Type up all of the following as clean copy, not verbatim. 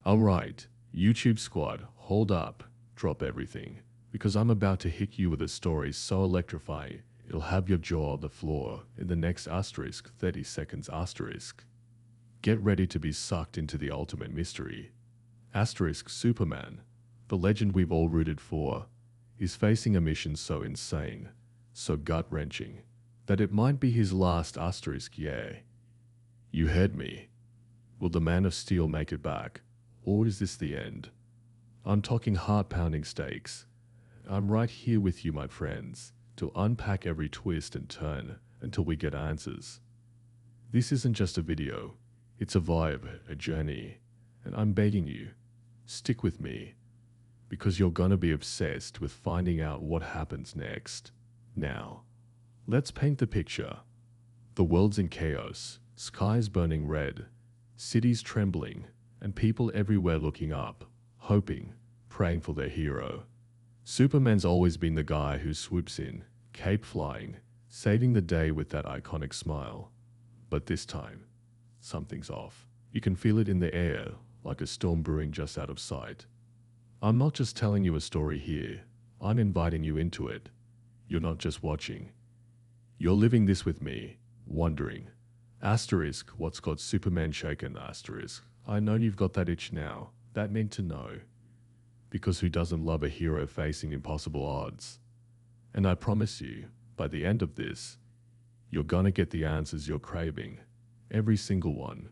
Alright, YouTube squad, hold up, drop everything, because I'm about to hit you with a story so electrifying, it'll have your jaw on the floor in the next asterisk 30 seconds asterisk. Get ready to be sucked into the ultimate mystery. Asterisk Superman, the legend we've all rooted for, is facing a mission so insane, so gut-wrenching, that it might be his last asterisk yeah. You heard me. Will the Man of Steel make it back? Or is this the end? I'm talking heart-pounding stakes. I'm right here with you, my friends, to unpack every twist and turn until we get answers. This isn't just a video, it's a vibe, a journey, and I'm begging you, stick with me, because you're gonna be obsessed with finding out what happens next. Now, let's paint the picture. The world's in chaos, skies burning red, cities trembling, and people everywhere looking up, hoping, praying for their hero. Superman's always been the guy who swoops in, cape flying, saving the day with that iconic smile. But this time, something's off. You can feel it in the air, like a storm brewing just out of sight. I'm not just telling you a story here, I'm inviting you into it. You're not just watching. You're living this with me, wondering. Asterisk, what's got Superman shaken, asterisk. I know you've got that itch now, that need to know. Because who doesn't love a hero facing impossible odds? And I promise you, by the end of this, you're gonna get the answers you're craving. Every single one.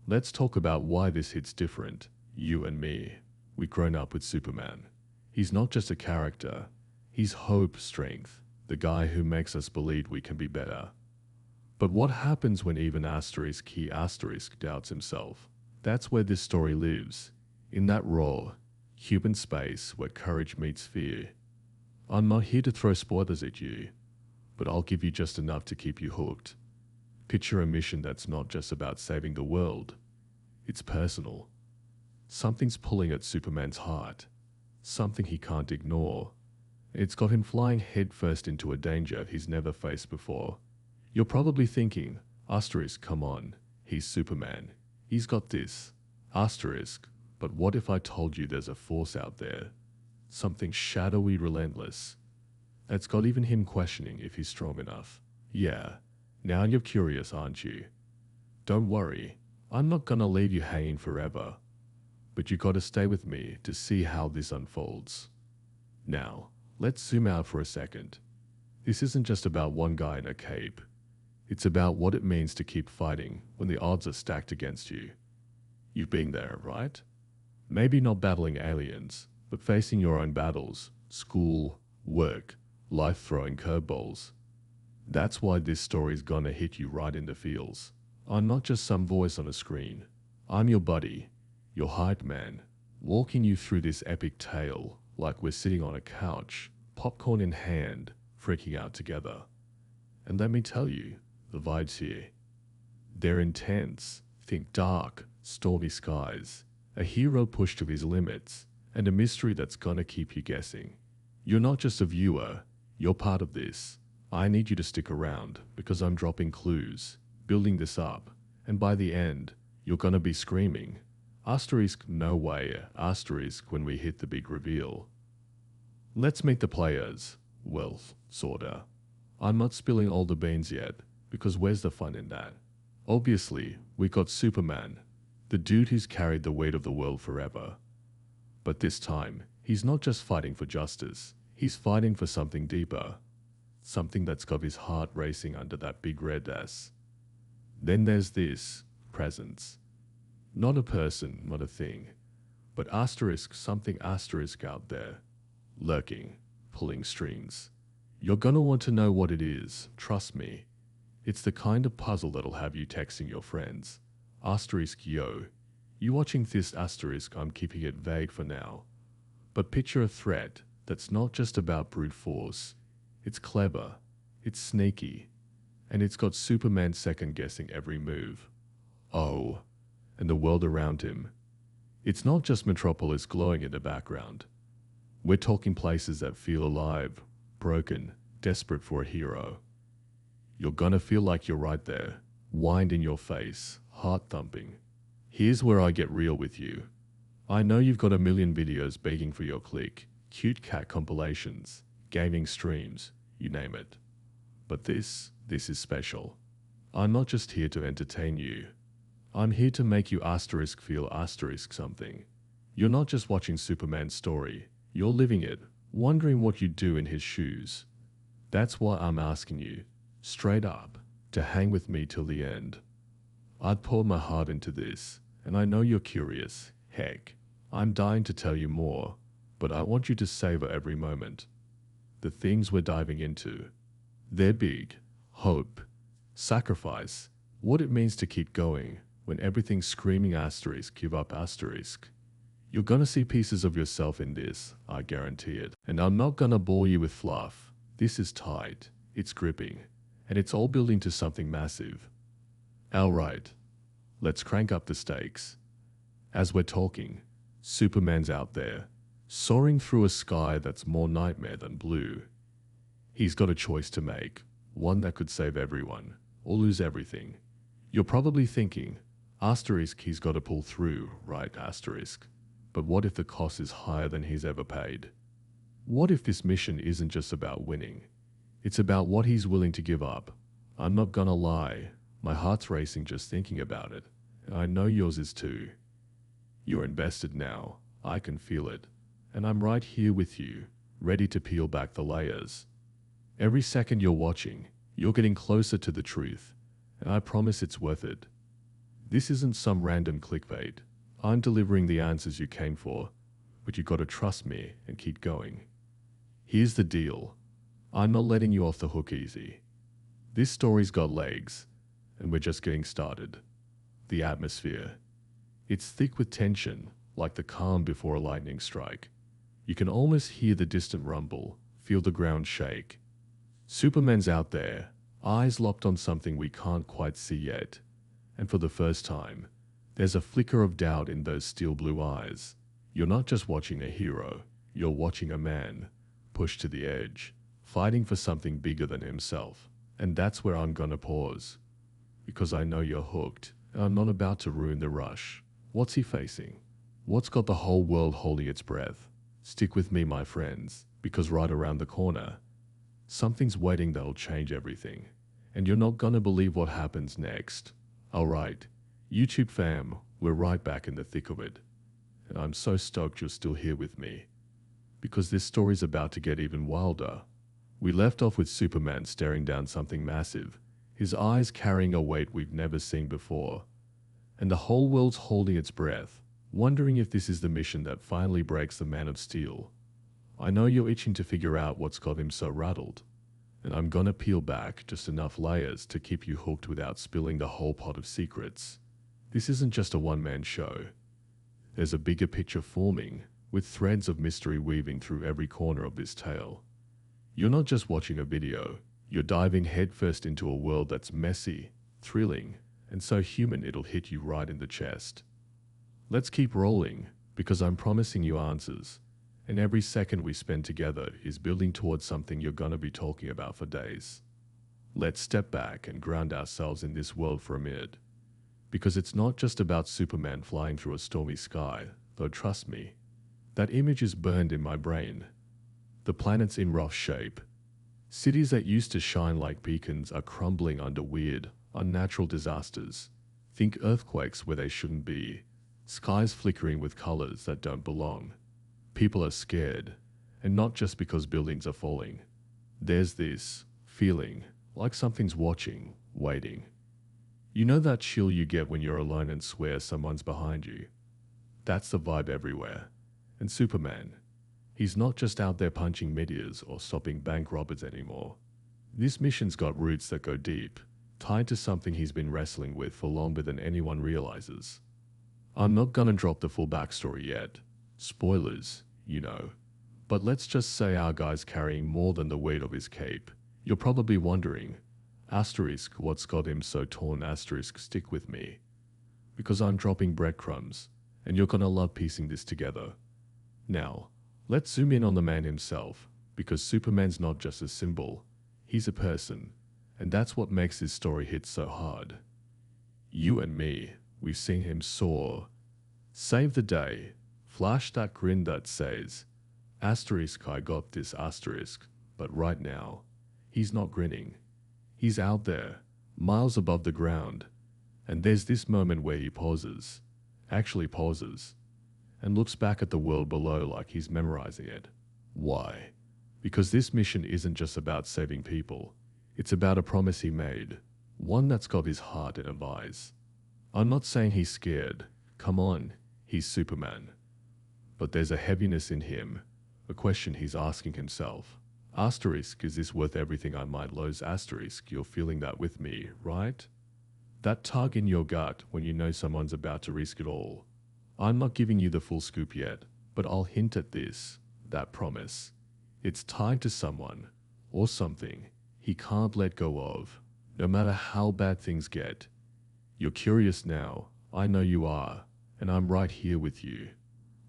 Let's talk about why this hits different. You and me, we've grown up with Superman. He's not just a character, he's hope, strength, the guy who makes us believe we can be better. But what happens when even asterisk he asterisk doubts himself? That's where this story lives, in that raw, human space where courage meets fear. I'm not here to throw spoilers at you, but I'll give you just enough to keep you hooked. Picture a mission that's not just about saving the world. It's personal. Something's pulling at Superman's heart. Something he can't ignore. It's got him flying headfirst into a danger he's never faced before. You're probably thinking, asterisk, come on, he's Superman. He's got this. Asterisk, but what if I told you there's a force out there? Something shadowy, relentless. It's got even him questioning if he's strong enough. Yeah, now you're curious, aren't you? Don't worry, I'm not gonna leave you hanging forever. But you gotta stay with me to see how this unfolds. Now, let's zoom out for a second. This isn't just about one guy in a cape. It's about what it means to keep fighting when the odds are stacked against you. You've been there, right? Maybe not battling aliens, but facing your own battles, school, work, life throwing curveballs. That's why this story's gonna hit you right in the feels. I'm not just some voice on a screen. I'm your buddy, your hype man, walking you through this epic tale like we're sitting on a couch, popcorn in hand, freaking out together. And let me tell you, the vibes here. They're intense. Think dark, stormy skies, a hero pushed to his limits, and a mystery that's gonna keep you guessing. You're not just a viewer, you're part of this. I need you to stick around because I'm dropping clues, building this up, and by the end, you're gonna be screaming. Asterisk, no way, asterisk when we hit the big reveal. Let's meet the players. Well, sorta. I'm not spilling all the beans yet, because where's the fun in that? Obviously, we got Superman, the dude who's carried the weight of the world forever. But this time, he's not just fighting for justice, he's fighting for something deeper. Something that's got his heart racing under that big red S. Then there's this, presence. Not a person, not a thing, but asterisk something asterisk out there, lurking, pulling strings. You're gonna want to know what it is, trust me. It's the kind of puzzle that'll have you texting your friends. Asterisk yo. You watching this asterisk, I'm keeping it vague for now. But picture a threat that's not just about brute force. It's clever, it's sneaky, and it's got Superman second guessing every move. Oh, and the world around him. It's not just Metropolis glowing in the background. We're talking places that feel alive, broken, desperate for a hero. You're gonna feel like you're right there, wind in your face, heart thumping. Here's where I get real with you. I know you've got a million videos begging for your click, cute cat compilations, gaming streams, you name it. But this is special. I'm not just here to entertain you. I'm here to make you asterisk feel asterisk something. You're not just watching Superman's story, you're living it, wondering what you'd do in his shoes. That's why I'm asking you, straight up, to hang with me till the end. I'd poured my heart into this, and I know you're curious. Heck, I'm dying to tell you more, but I want you to savor every moment. The things we're diving into, they're big. Hope, sacrifice, what it means to keep going when everything's screaming asterisk, give up asterisk. You're gonna see pieces of yourself in this, I guarantee it. And I'm not gonna bore you with fluff. This is tight, it's gripping, and it's all building to something massive. Alright, let's crank up the stakes. As we're talking, Superman's out there, soaring through a sky that's more nightmare than blue. He's got a choice to make, one that could save everyone, or lose everything. You're probably thinking, asterisk, he's got to pull through, right, asterisk. But what if the cost is higher than he's ever paid? What if this mission isn't just about winning? It's about what he's willing to give up. I'm not gonna lie, my heart's racing just thinking about it, and I know yours is too. You're invested now, I can feel it, and I'm right here with you, ready to peel back the layers. Every second you're watching, you're getting closer to the truth, and I promise it's worth it. This isn't some random clickbait. I'm delivering the answers you came for, but you gotta trust me and keep going. Here's the deal. I'm not letting you off the hook easy. This story's got legs, and we're just getting started. The atmosphere. It's thick with tension, like the calm before a lightning strike. You can almost hear the distant rumble, feel the ground shake. Superman's out there, eyes locked on something we can't quite see yet. And for the first time, there's a flicker of doubt in those steel blue eyes. You're not just watching a hero, you're watching a man, pushed to the edge, fighting for something bigger than himself. And that's where I'm gonna pause. Because I know you're hooked, and I'm not about to ruin the rush. What's he facing? What's got the whole world holding its breath? Stick with me, my friends, because right around the corner, something's waiting that'll change everything. And you're not gonna believe what happens next. Alright, YouTube fam, we're right back in the thick of it. And I'm so stoked you're still here with me. Because this story's about to get even wilder. We left off with Superman staring down something massive, his eyes carrying a weight we've never seen before. And the whole world's holding its breath, wondering if this is the mission that finally breaks the Man of Steel. I know you're itching to figure out what's got him so rattled, and I'm gonna peel back just enough layers to keep you hooked without spilling the whole pot of secrets. This isn't just a one-man show. There's a bigger picture forming, with threads of mystery weaving through every corner of this tale. You're not just watching a video, you're diving headfirst into a world that's messy, thrilling, and so human it'll hit you right in the chest. Let's keep rolling, because I'm promising you answers, and every second we spend together is building towards something you're gonna be talking about for days. Let's step back and ground ourselves in this world for a minute, because it's not just about Superman flying through a stormy sky, though trust me, that image is burned in my brain. The planet's in rough shape. Cities that used to shine like beacons are crumbling under weird, unnatural disasters. Think earthquakes where they shouldn't be, skies flickering with colors that don't belong. People are scared, and not just because buildings are falling. There's this feeling like something's watching, waiting. You know that chill you get when you're alone and swear someone's behind you? That's the vibe everywhere. And Superman, he's not just out there punching meteors or stopping bank robbers anymore. This mission's got roots that go deep, tied to something he's been wrestling with for longer than anyone realizes. I'm not gonna drop the full backstory yet. Spoilers, you know. But let's just say our guy's carrying more than the weight of his cape. You're probably wondering, asterisk, what's got him so torn, asterisk, stick with me. Because I'm dropping breadcrumbs, and you're gonna love piecing this together. Now, let's zoom in on the man himself, because Superman's not just a symbol, he's a person, and that's what makes this story hit so hard. You and me, we've seen him soar, save the day, Flash that grin that says, asterisk I got this asterisk, but right now, he's not grinning. He's out there, miles above the ground, and there's this moment where he pauses, actually pauses, and looks back at the world below like he's memorizing it. Why? Because this mission isn't just about saving people, it's about a promise he made, one that's got his heart in a vise. I'm not saying he's scared, come on, he's Superman. But there's a heaviness in him, a question he's asking himself. Asterisk, is this worth everything I might lose? Asterisk, you're feeling that with me, right? That tug in your gut when you know someone's about to risk it all. I'm not giving you the full scoop yet, but I'll hint at this, that promise. It's tied to someone, or something, he can't let go of, no matter how bad things get. You're curious now, I know you are, and I'm right here with you,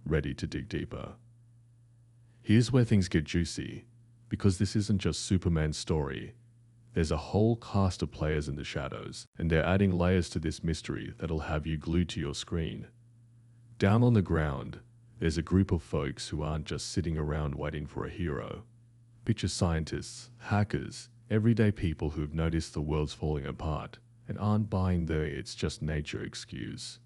ready to dig deeper. Here's where things get juicy, because this isn't just Superman's story. There's a whole cast of players in the shadows, and they're adding layers to this mystery that'll have you glued to your screen. Down on the ground, there's a group of folks who aren't just sitting around waiting for a hero. Picture scientists, hackers, everyday people who've noticed the world's falling apart and aren't buying the "it's just nature" excuse.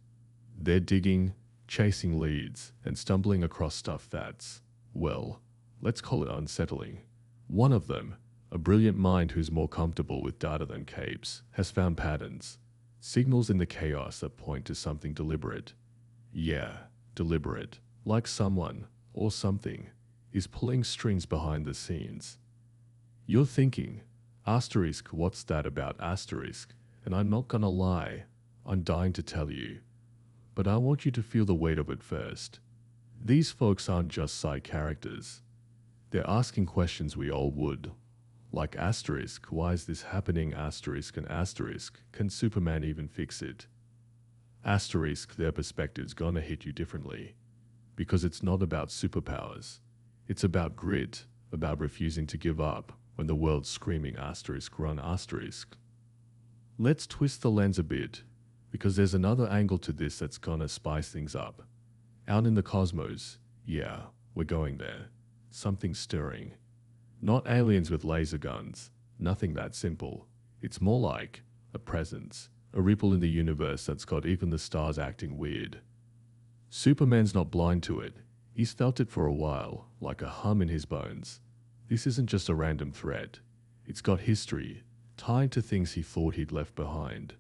They're digging, chasing leads, and stumbling across stuff that's, well, let's call it unsettling. One of them, a brilliant mind who's more comfortable with data than capes, has found patterns, signals in the chaos that point to something deliberate. Yeah, deliberate, like someone, or something, is pulling strings behind the scenes. You're thinking, asterisk, what's that about asterisk? And I'm not gonna lie, I'm dying to tell you. But I want you to feel the weight of it first. These folks aren't just side characters. They're asking questions we all would. Like asterisk, why is this happening? Asterisk and asterisk, can Superman even fix it? Asterisk, their perspective's gonna hit you differently. Because it's not about superpowers. It's about grit, about refusing to give up when the world's screaming asterisk run asterisk. Let's twist the lens a bit, because there's another angle to this that's gonna spice things up. Out in the cosmos, yeah, we're going there. Something stirring. Not aliens with laser guns, nothing that simple. It's more like a presence, a ripple in the universe that's got even the stars acting weird. Superman's not blind to it. He's felt it for a while, like a hum in his bones. This isn't just a random threat. It's got history, tied to things he thought he'd left behind.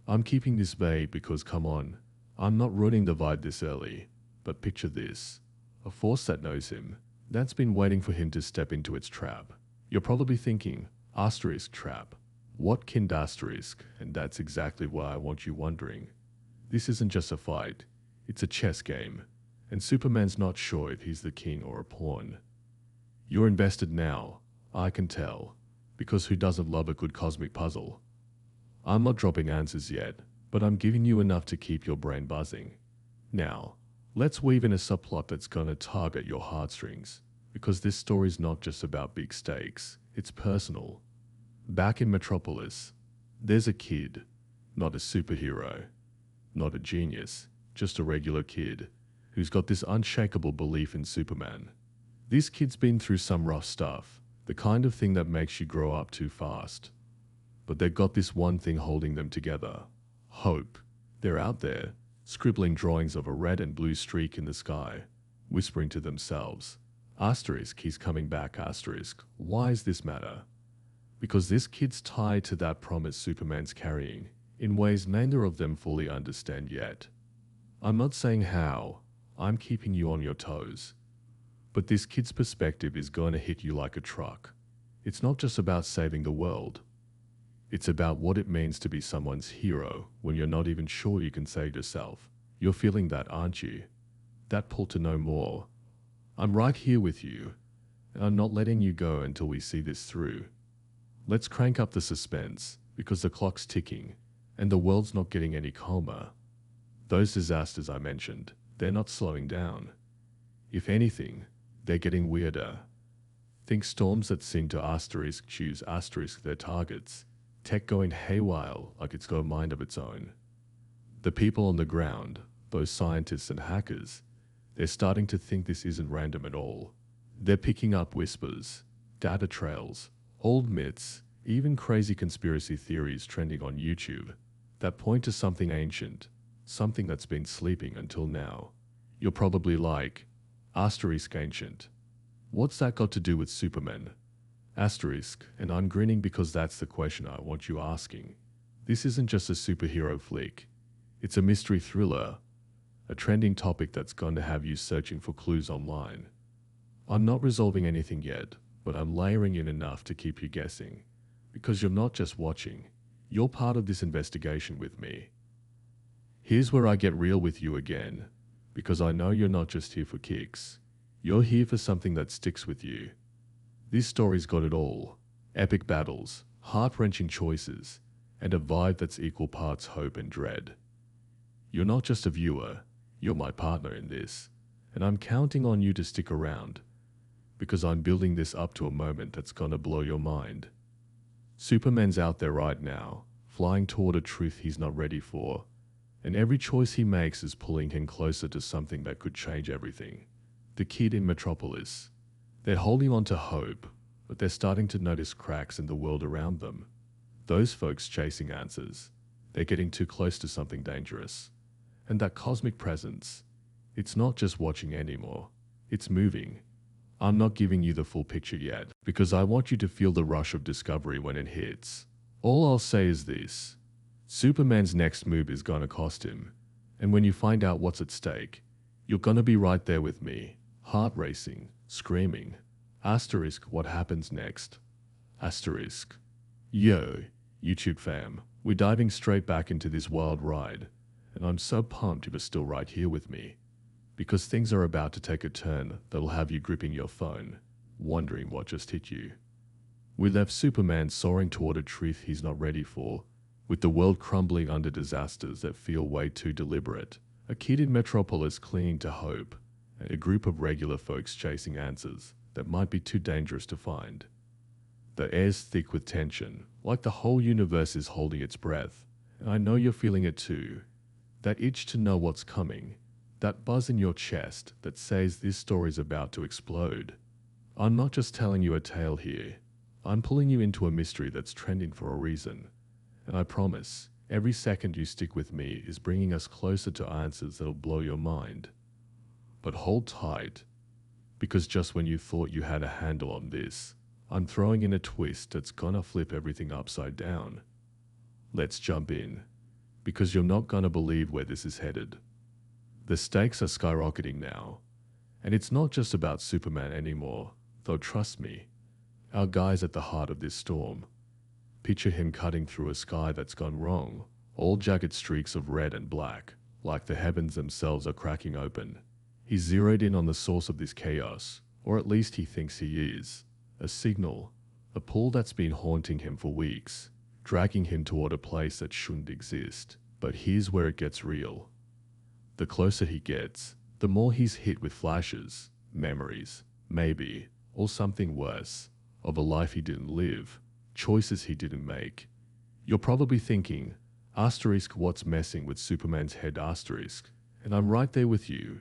I'm keeping this vague because, come on, I'm not ruining the vibe this early, but picture this. A force that knows him, that's been waiting for him to step into its trap. You're probably thinking, asterisk trap. What kind asterisk? And that's exactly why I want you wondering. This isn't just a fight, it's a chess game, and Superman's not sure if he's the king or a pawn. You're invested now, I can tell, because who doesn't love a good cosmic puzzle? I'm not dropping answers yet, but I'm giving you enough to keep your brain buzzing. Now, let's weave in a subplot that's gonna tug at your heartstrings, because this story's not just about big stakes, it's personal. Back in Metropolis, there's a kid, not a superhero, not a genius, just a regular kid, who's got this unshakable belief in Superman. This kid's been through some rough stuff, the kind of thing that makes you grow up too fast. But they've got this one thing holding them together, hope. They're out there, scribbling drawings of a red and blue streak in the sky, whispering to themselves, asterisk, he's coming back, asterisk. Why does this matter? Because this kid's tied to that promise Superman's carrying, in ways neither of them fully understand yet. I'm not saying how, I'm keeping you on your toes. But this kid's perspective is going to hit you like a truck. It's not just about saving the world. It's about what it means to be someone's hero when you're not even sure you can save yourself. You're feeling that, aren't you? That pull to know more. I'm right here with you, and I'm not letting you go until we see this through. Let's crank up the suspense, because the clock's ticking, and the world's not getting any calmer. Those disasters I mentioned, they're not slowing down. If anything, they're getting weirder. Think storms that seem to asterisk choose asterisk their targets, tech going haywire like it's got a mind of its own. The people on the ground, both scientists and hackers, They're starting to think this isn't random at all. They're picking up whispers, data trails, old myths, even crazy conspiracy theories trending on YouTube that point to something ancient, something that's been sleeping until now. You're probably like, asterisk ancient. What's that got to do with Superman? Asterisk, and I'm grinning because that's the question I want you asking. This isn't just a superhero flick. It's a mystery thriller, a trending topic that's going to have you searching for clues online. I'm not resolving anything yet, but I'm layering in enough to keep you guessing. Because you're not just watching, you're part of this investigation with me. Here's where I get real with you again, because I know you're not just here for kicks. You're here for something that sticks with you. This story's got it all. Epic battles, heart-wrenching choices, and a vibe that's equal parts hope and dread. You're not just a viewer, you're my partner in this, and I'm counting on you to stick around, because I'm building this up to a moment that's gonna blow your mind. Superman's out there right now, flying toward a truth he's not ready for, and every choice he makes is pulling him closer to something that could change everything. The kid in Metropolis. They're holding on to hope, but they're starting to notice cracks in the world around them. Those folks chasing answers. They're getting too close to something dangerous. And that cosmic presence, it's not just watching anymore. It's moving. I'm not giving you the full picture yet, because I want you to feel the rush of discovery when it hits. All I'll say is this. Superman's next move is gonna cost him. And when you find out what's at stake, you're gonna be right there with me. Heart racing, screaming. Asterisk, what happens next? Asterisk. Yo, YouTube fam, we're diving straight back into this wild ride, and I'm so pumped you're still right here with me, because things are about to take a turn that'll have you gripping your phone, wondering what just hit you. We left Superman soaring toward a truth he's not ready for, with the world crumbling under disasters that feel way too deliberate, a kid in Metropolis clinging to hope, and a group of regular folks chasing answers that might be too dangerous to find. The air's thick with tension, like the whole universe is holding its breath, and I know you're feeling it too. That itch to know what's coming, that buzz in your chest that says this story's about to explode. I'm not just telling you a tale here, I'm pulling you into a mystery that's trending for a reason, and I promise, every second you stick with me is bringing us closer to answers that'll blow your mind. But hold tight, because just when you thought you had a handle on this, I'm throwing in a twist that's gonna flip everything upside down. Let's jump in, because you're not gonna believe where this is headed. The stakes are skyrocketing now, and it's not just about Superman anymore, though trust me, our guy's at the heart of this storm. Picture him cutting through a sky that's gone wrong, all jagged streaks of red and black, like the heavens themselves are cracking open. He's zeroed in on the source of this chaos, or at least he thinks he is. A signal, a pull that's been haunting him for weeks, dragging him toward a place that shouldn't exist. But here's where it gets real. The closer he gets, the more he's hit with flashes, memories, maybe, or something worse, of a life he didn't live, choices he didn't make. You're probably thinking, asterisk, what's messing with Superman's head, asterisk, and I'm right there with you.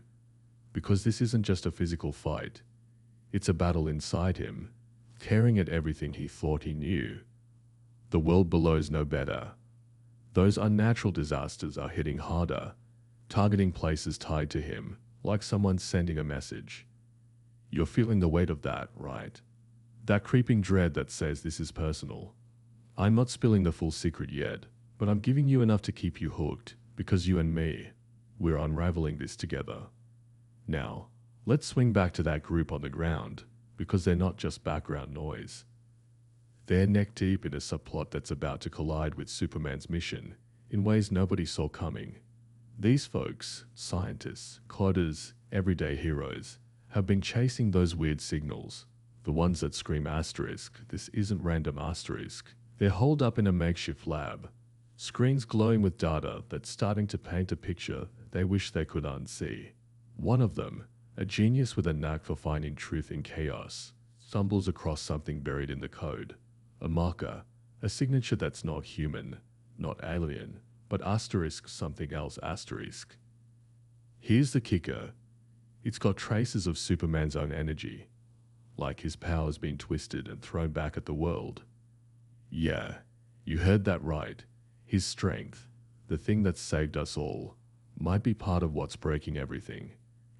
Because this isn't just a physical fight, it's a battle inside him, tearing at everything he thought he knew. The world below's no better. Those unnatural disasters are hitting harder, targeting places tied to him, like someone sending a message. You're feeling the weight of that, right? That creeping dread that says this is personal. I'm not spilling the full secret yet, but I'm giving you enough to keep you hooked, because you and me, we're unraveling this together. Now, let's swing back to that group on the ground, because they're not just background noise. They're neck deep in a subplot that's about to collide with Superman's mission in ways nobody saw coming. These folks, scientists, coders, everyday heroes, have been chasing those weird signals, the ones that scream asterisk, this isn't random asterisk. They're holed up in a makeshift lab, screens glowing with data that's starting to paint a picture they wish they could unsee. One of them, a genius with a knack for finding truth in chaos, stumbles across something buried in the code. A marker, a signature that's not human, not alien, but asterisk something else asterisk. Here's the kicker. It's got traces of Superman's own energy, like his power's been twisted and thrown back at the world. Yeah, you heard that right. His strength, the thing that saved us all, might be part of what's breaking everything.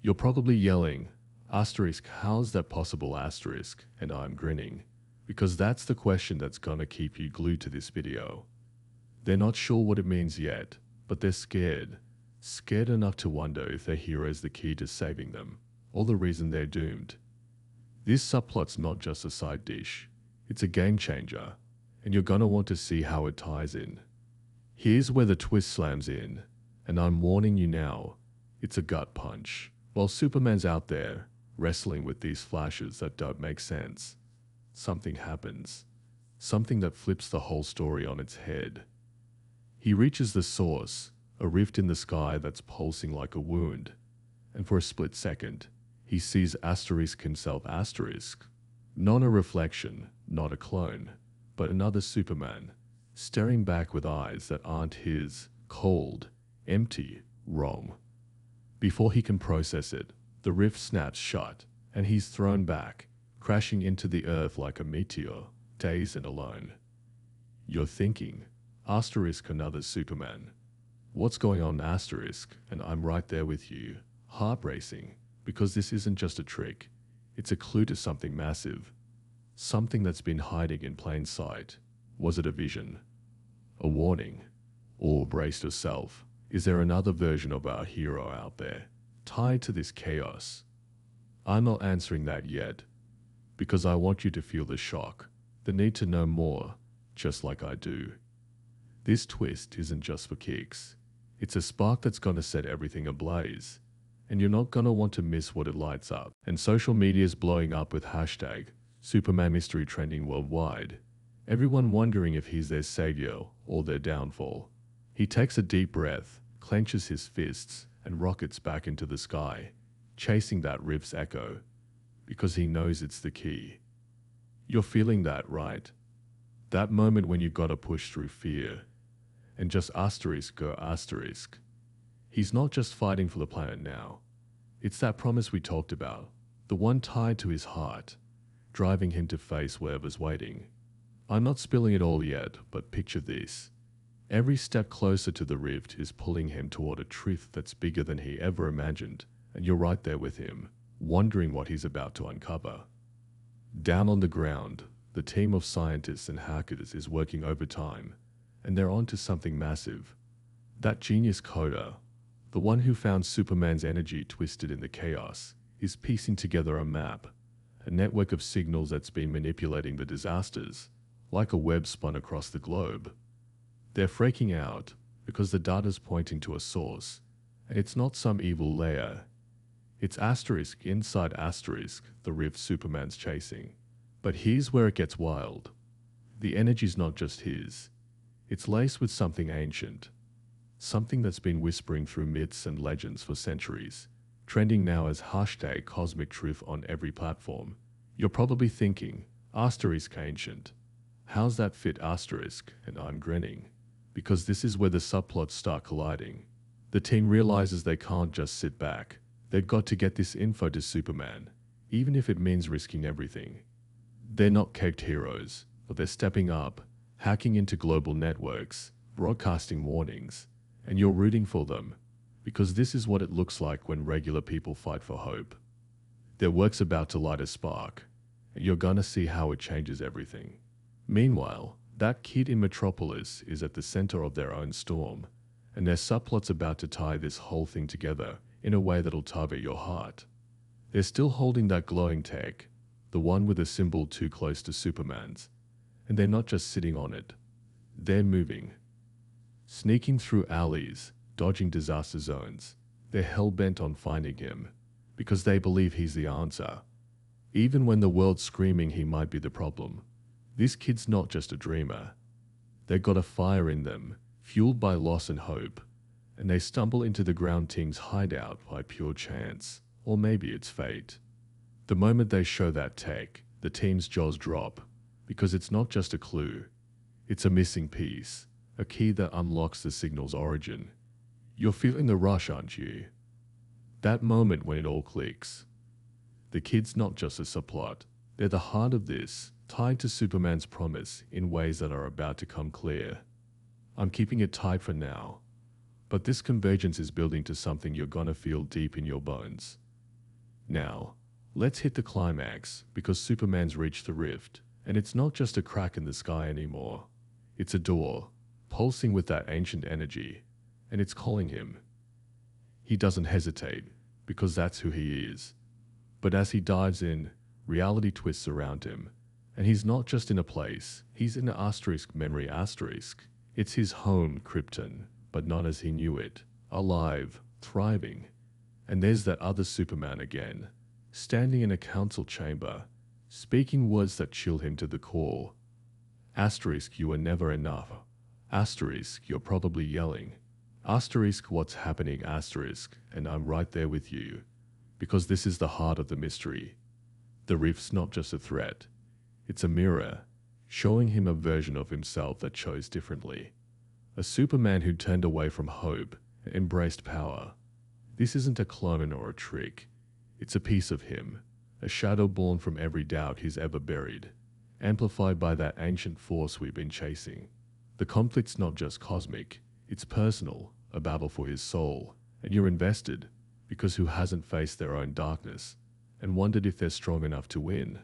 You're probably yelling, asterisk, how's that possible, asterisk, and I'm grinning, because that's the question that's gonna keep you glued to this video. They're not sure what it means yet, but they're scared. Scared enough to wonder if their hero is the key to saving them, or the reason they're doomed. This subplot's not just a side dish, it's a game changer, and you're gonna want to see how it ties in. Here's where the twist slams in, and I'm warning you now, it's a gut punch. While Superman's out there, wrestling with these flashes that don't make sense, something happens. Something that flips the whole story on its head. He reaches the source, a rift in the sky that's pulsing like a wound, and for a split second, he sees asterisk himself, asterisk. Not a reflection, not a clone, but another Superman, staring back with eyes that aren't his, cold, empty, wrong. Before he can process it, the rift snaps shut, and he's thrown back, crashing into the earth like a meteor, dazed and alone. You're thinking, asterisk, another Superman. What's going on, asterisk? And I'm right there with you, heart racing, because this isn't just a trick, it's a clue to something massive. Something that's been hiding in plain sight. Was it a vision? A warning? Or brace yourself, is there another version of our hero out there, tied to this chaos? I'm not answering that yet, because I want you to feel the shock, the need to know more, just like I do. This twist isn't just for kicks. It's a spark that's gonna set everything ablaze, and you're not gonna want to miss what it lights up. And social media's blowing up with hashtag Superman mystery trending worldwide. Everyone wondering if he's their savior or their downfall. He takes a deep breath, clenches his fists, and rockets back into the sky, chasing that rift's echo, because he knows it's the key. You're feeling that, right? That moment when you've got to push through fear, and just asterisk go asterisk. He's not just fighting for the planet now. It's that promise we talked about, the one tied to his heart, driving him to face whatever's waiting. I'm not spilling it all yet, but picture this. Every step closer to the rift is pulling him toward a truth that's bigger than he ever imagined, and you're right there with him, wondering what he's about to uncover. Down on the ground, the team of scientists and hackers is working overtime, and they're onto something massive. That genius coder, the one who found Superman's energy twisted in the chaos, is piecing together a map, a network of signals that's been manipulating the disasters, like a web spun across the globe. They're freaking out because the data's pointing to a source, and it's not some evil layer. It's asterisk inside asterisk, the rift Superman's chasing. But here's where it gets wild. The energy's not just his. It's laced with something ancient. Something that's been whispering through myths and legends for centuries, trending now as hashtag cosmic truth on every platform. You're probably thinking, asterisk ancient. How's that fit, asterisk? And I'm grinning. Because this is where the subplots start colliding. The team realizes they can't just sit back. They've got to get this info to Superman, even if it means risking everything. They're not caked heroes, but they're stepping up, hacking into global networks, broadcasting warnings, and you're rooting for them, because this is what it looks like when regular people fight for hope. Their work's about to light a spark, and you're gonna see how it changes everything. Meanwhile, that kid in Metropolis is at the center of their own storm, and their subplot's about to tie this whole thing together in a way that'll tug at your heart. They're still holding that glowing tech, the one with a symbol too close to Superman's, and they're not just sitting on it. They're moving. Sneaking through alleys, dodging disaster zones. They're hell-bent on finding him, because they believe he's the answer. Even when the world's screaming he might be the problem. This kid's not just a dreamer. They've got a fire in them, fueled by loss and hope, and they stumble into the ground team's hideout by pure chance, or maybe it's fate. The moment they show that tech, the team's jaws drop, because it's not just a clue, it's a missing piece, a key that unlocks the signal's origin. You're feeling the rush, aren't you? That moment when it all clicks. The kid's not just a subplot. They're the heart of this, tied to Superman's promise in ways that are about to come clear. I'm keeping it tight for now, but this convergence is building to something you're gonna feel deep in your bones. Now, let's hit the climax, because Superman's reached the rift, and it's not just a crack in the sky anymore. It's a door, pulsing with that ancient energy, and it's calling him. He doesn't hesitate, because that's who he is. But as he dives in, reality twists around him, and he's not just in a place, he's in an asterisk memory asterisk. It's his home, Krypton, but not as he knew it, alive, thriving. And there's that other Superman again, standing in a council chamber, speaking words that chill him to the core. Asterisk, you are never enough. Asterisk, you're probably yelling. Asterisk, what's happening? Asterisk, and I'm right there with you. Because this is the heart of the mystery. The rift's not just a threat. It's a mirror, showing him a version of himself that chose differently. A Superman who turned away from hope and embraced power. This isn't a clone or a trick. It's a piece of him, a shadow born from every doubt he's ever buried, amplified by that ancient force we've been chasing. The conflict's not just cosmic, it's personal, a battle for his soul, and you're invested, because who hasn't faced their own darkness and wondered if they're strong enough to win?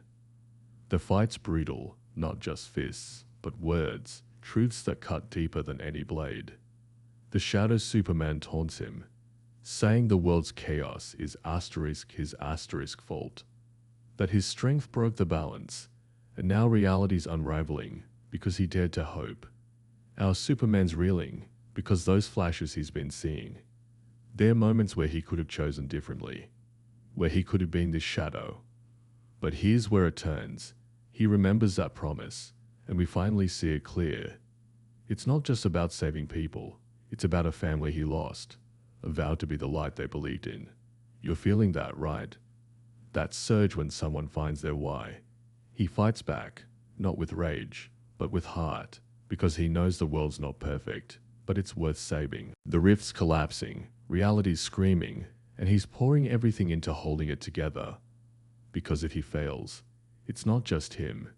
The fight's brutal, not just fists, but words, truths that cut deeper than any blade. The Shadow Superman taunts him, saying the world's chaos is asterisk his asterisk fault, that his strength broke the balance, and now reality's unraveling because he dared to hope. Our Superman's reeling because those flashes he's been seeing. They're moments where he could have chosen differently, where he could have been this shadow. But here's where it turns. He remembers that promise, and we finally see it clear. It's not just about saving people, it's about a family he lost, a vow to be the light they believed in. You're feeling that, right? That surge when someone finds their why. He fights back, not with rage, but with heart, because he knows the world's not perfect, but it's worth saving. The rift's collapsing, reality's screaming, and he's pouring everything into holding it together. Because if he fails, it's not just him.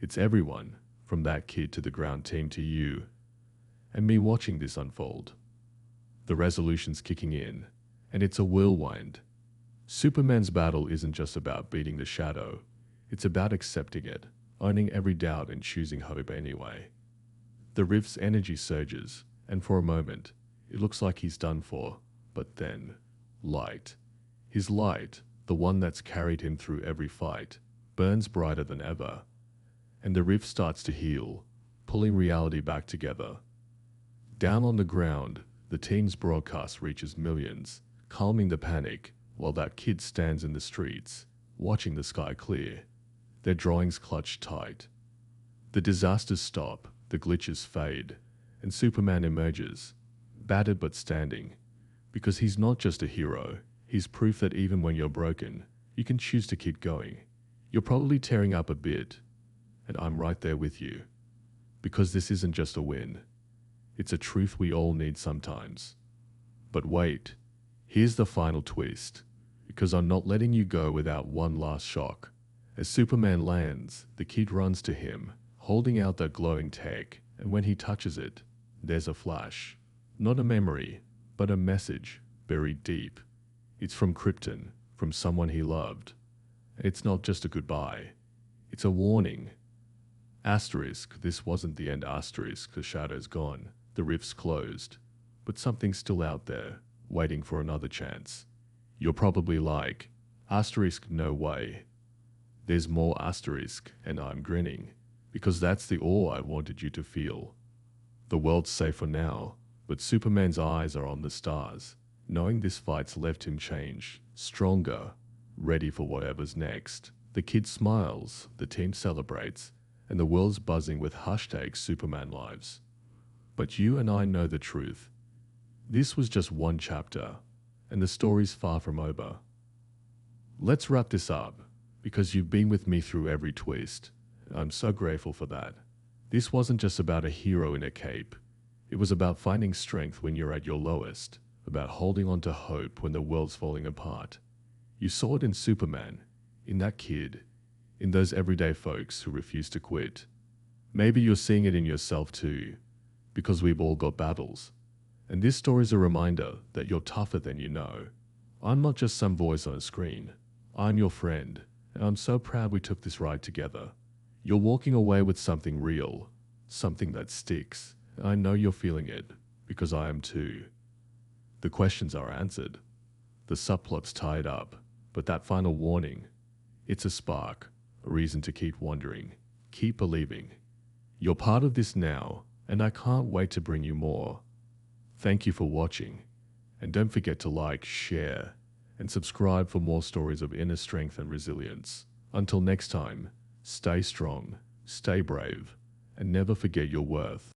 It's everyone, from that kid to the ground team to you, and me watching this unfold. The resolution's kicking in, and it's a whirlwind. Superman's battle isn't just about beating the shadow, it's about accepting it, owning every doubt and choosing hope anyway. The rift's energy surges, and for a moment, it looks like he's done for, but then, light. His light, the one that's carried him through every fight, burns brighter than ever, and the rift starts to heal, pulling reality back together. Down on the ground, the team's broadcast reaches millions, calming the panic, while that kid stands in the streets, watching the sky clear, their drawings clutched tight. The disasters stop, the glitches fade, and Superman emerges, battered but standing, because he's not just a hero, he's proof that even when you're broken, you can choose to keep going. You're probably tearing up a bit, and I'm right there with you, because this isn't just a win, it's a truth we all need sometimes. But wait, here's the final twist, because I'm not letting you go without one last shock. As Superman lands, the kid runs to him, holding out that glowing tech, and when he touches it, there's a flash. Not a memory, but a message, buried deep. It's from Krypton, from someone he loved. It's not just a goodbye, it's a warning. Asterisk, this wasn't the end. Asterisk, the shadow's gone, the rift's closed, but something's still out there, waiting for another chance. You're probably like, asterisk, no way. There's more. Asterisk, and I'm grinning, because that's the awe I wanted you to feel. The world's safe for now, but Superman's eyes are on the stars, knowing this fight's left him changed, stronger, ready for whatever's next. The kid smiles, the team celebrates, and the world's buzzing with hashtag Superman lives. But you and I know the truth. This was just one chapter, and the story's far from over. Let's wrap this up, because you've been with me through every twist. I'm so grateful for that. This wasn't just about a hero in a cape. It was about finding strength when you're at your lowest, about holding on to hope when the world's falling apart. You saw it in Superman, in that kid, in those everyday folks who refuse to quit. Maybe you're seeing it in yourself too, because we've all got battles. And this story is a reminder that you're tougher than you know. I'm not just some voice on a screen. I'm your friend, and I'm so proud we took this ride together. You're walking away with something real, something that sticks. I know you're feeling it, because I am too. The questions are answered. The subplot's tied up, but that final warning, it's a spark, a reason to keep wondering, keep believing. You're part of this now, and I can't wait to bring you more. Thank you for watching, and don't forget to like, share, and subscribe for more stories of inner strength and resilience. Until next time, stay strong, stay brave, and never forget your worth.